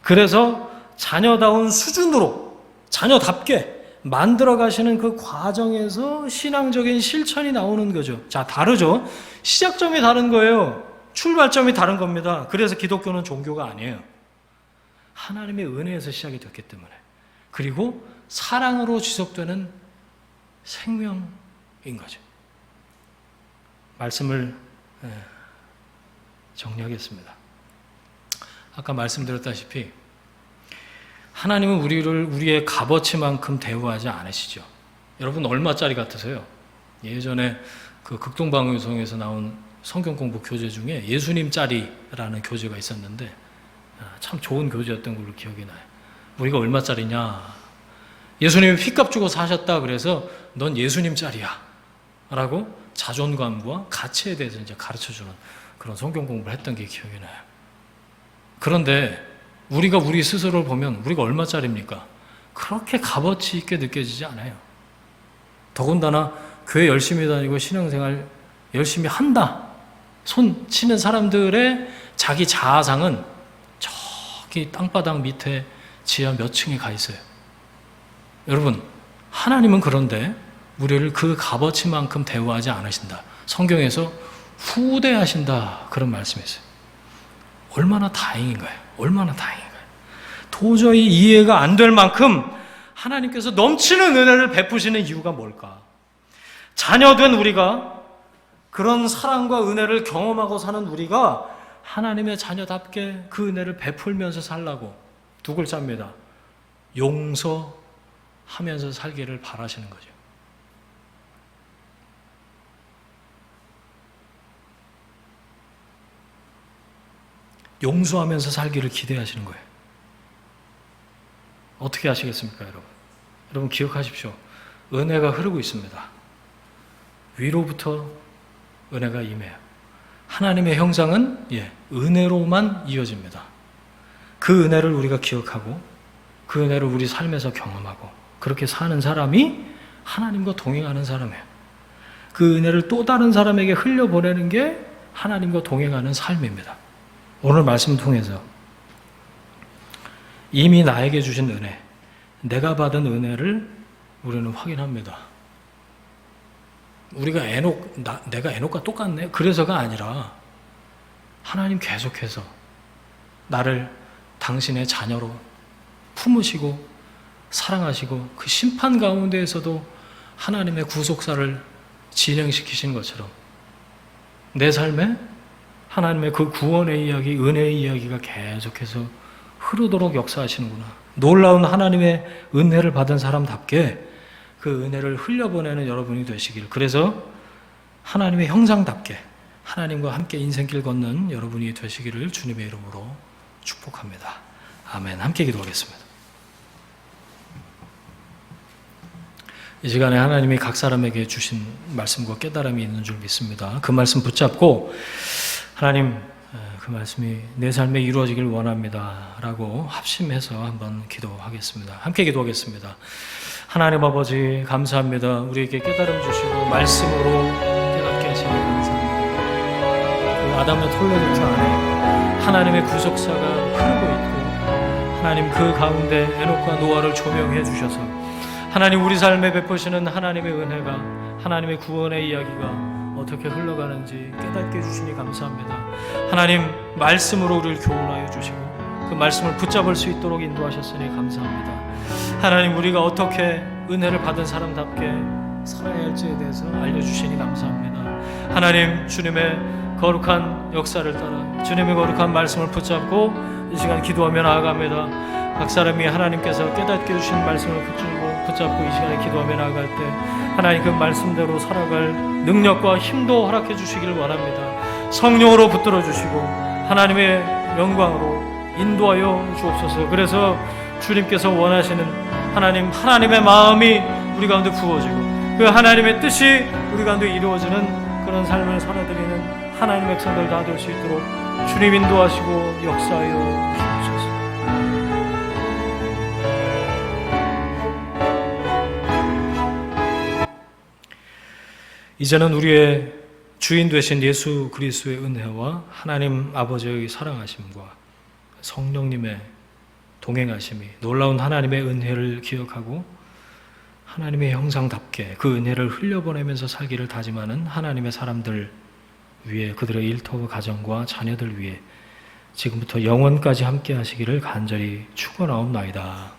그래서 자녀다운 수준으로 자녀답게 만들어 가시는 그 과정에서 신앙적인 실천이 나오는 거죠. 자, 다르죠? 시작점이 다른 거예요. 출발점이 다른 겁니다. 그래서 기독교는 종교가 아니에요. 하나님의 은혜에서 시작이 됐기 때문에. 그리고 사랑으로 지속되는 생명인 거죠. 말씀을 정리하겠습니다. 아까 말씀드렸다시피 하나님은 우리를 우리의 값어치만큼 대우하지 않으시죠. 여러분 얼마짜리 같으세요? 예전에 그 극동방송에서 나온 성경 공부 교재 중에 예수님짜리라는 교재가 있었는데 참 좋은 교재였던 걸로 기억이 나요. 우리가 얼마짜리냐? 예수님이 피값 주고 사셨다 그래서 넌 예수님짜리야 라고 자존감과 가치에 대해서 이제 가르쳐주는 그런 성경 공부를 했던 게 기억이 나요. 그런데 우리가 우리 스스로를 보면 우리가 얼마짜리입니까? 그렇게 값어치 있게 느껴지지 않아요. 더군다나 교회 열심히 다니고 신앙생활 열심히 한다 손 치는 사람들의 자기 자아상은 저기 땅바닥 밑에 지하 몇 층에 가 있어요. 여러분 하나님은 그런데 우리를 그 값어치만큼 대우하지 않으신다. 성경에서 후대하신다 그런 말씀이 있어요. 얼마나 다행인가요? 얼마나 다행인가요? 도저히 이해가 안 될 만큼 하나님께서 넘치는 은혜를 베푸시는 이유가 뭘까? 자녀된 우리가 그런 사랑과 은혜를 경험하고 사는 우리가 하나님의 자녀답게 그 은혜를 베풀면서 살라고 두 글자입니다. 용서하면서 살기를 바라시는 거죠. 용서하면서 살기를 기대하시는 거예요. 어떻게 하시겠습니까, 여러분? 여러분 기억하십시오. 은혜가 흐르고 있습니다. 위로부터 은혜가 임해요. 하나님의 형상은 은혜로만 이어집니다. 그 은혜를 우리가 기억하고 그 은혜를 우리 삶에서 경험하고 그렇게 사는 사람이 하나님과 동행하는 사람이에요. 그 은혜를 또 다른 사람에게 흘려보내는 게 하나님과 동행하는 삶입니다. 오늘 말씀 통해서 이미 나에게 주신 은혜, 내가 받은 은혜를 우리는 확인합니다. 우리가 내가 에녹과 똑같네? 그래서가 아니라 하나님 계속해서 나를 당신의 자녀로 품으시고 사랑하시고 그 심판 가운데에서도 하나님의 구속사를 진행시키신 것처럼 내 삶에 하나님의 그 구원의 이야기, 은혜의 이야기가 계속해서 흐르도록 역사하시는구나. 놀라운 하나님의 은혜를 받은 사람답게 그 은혜를 흘려보내는 여러분이 되시길, 그래서 하나님의 형상답게 하나님과 함께 인생길 걷는 여러분이 되시기를 주님의 이름으로 축복합니다. 아멘. 함께 기도하겠습니다. 이 시간에 하나님이 각 사람에게 주신 말씀과 깨달음이 있는 줄 믿습니다. 그 말씀 붙잡고 하나님, 그 말씀이 내 삶에 이루어지길 원합니다 라고 합심해서 한번 기도하겠습니다. 함께 기도하겠습니다. 하나님 아버지, 감사합니다. 우리에게 깨달음 주시고 말씀으로 깨닫게 하시니 감사합니다. 그 아담의 톨레도트 안에 하나님의 구속사가 흐르고 있고, 하나님 그 가운데 에녹과 노아를 조명해 주셔서 하나님 우리 삶에 베푸시는 하나님의 은혜가, 하나님의 구원의 이야기가 어떻게 흘러가는지 깨닫게 해주시니 감사합니다. 하나님 말씀으로 우리를 교훈하여 주시고 그 말씀을 붙잡을 수 있도록 인도하셨으니 감사합니다. 하나님 우리가 어떻게 은혜를 받은 사람답게 살아야 할지에 대해서 알려주시니 감사합니다. 하나님 주님의 거룩한 역사를 따라 주님의 거룩한 말씀을 붙잡고 이 시간 기도하며 나아갑니다. 각 사람이 하나님께서 깨닫게 해주신 말씀을 붙잡고 이 시간에 기도하며 나아갈 때 하나님 그 말씀대로 살아갈 능력과 힘도 허락해 주시기를 원합니다. 성령으로 붙들어 주시고 하나님의 영광으로 인도하여 주옵소서. 그래서 주님께서 원하시는 하나님의 마음이 우리 가운데 부어지고 그 하나님의 뜻이 우리 가운데 이루어지는 그런 삶을 살아드리는 하나님의 백성들 다 될 수 있도록 주님 인도하시고 역사하여 주옵소서. 이제는 우리의 주인 되신 예수 그리스도의 은혜와 하나님 아버지의 사랑하심과 성령님의 동행하심이, 놀라운 하나님의 은혜를 기억하고 하나님의 형상답게 그 은혜를 흘려보내면서 살기를 다짐하는 하나님의 사람들 위에, 그들의 일터와 가정과 자녀들 위에 지금부터 영원까지 함께 하시기를 간절히 축원하옵나이다.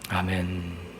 아멘.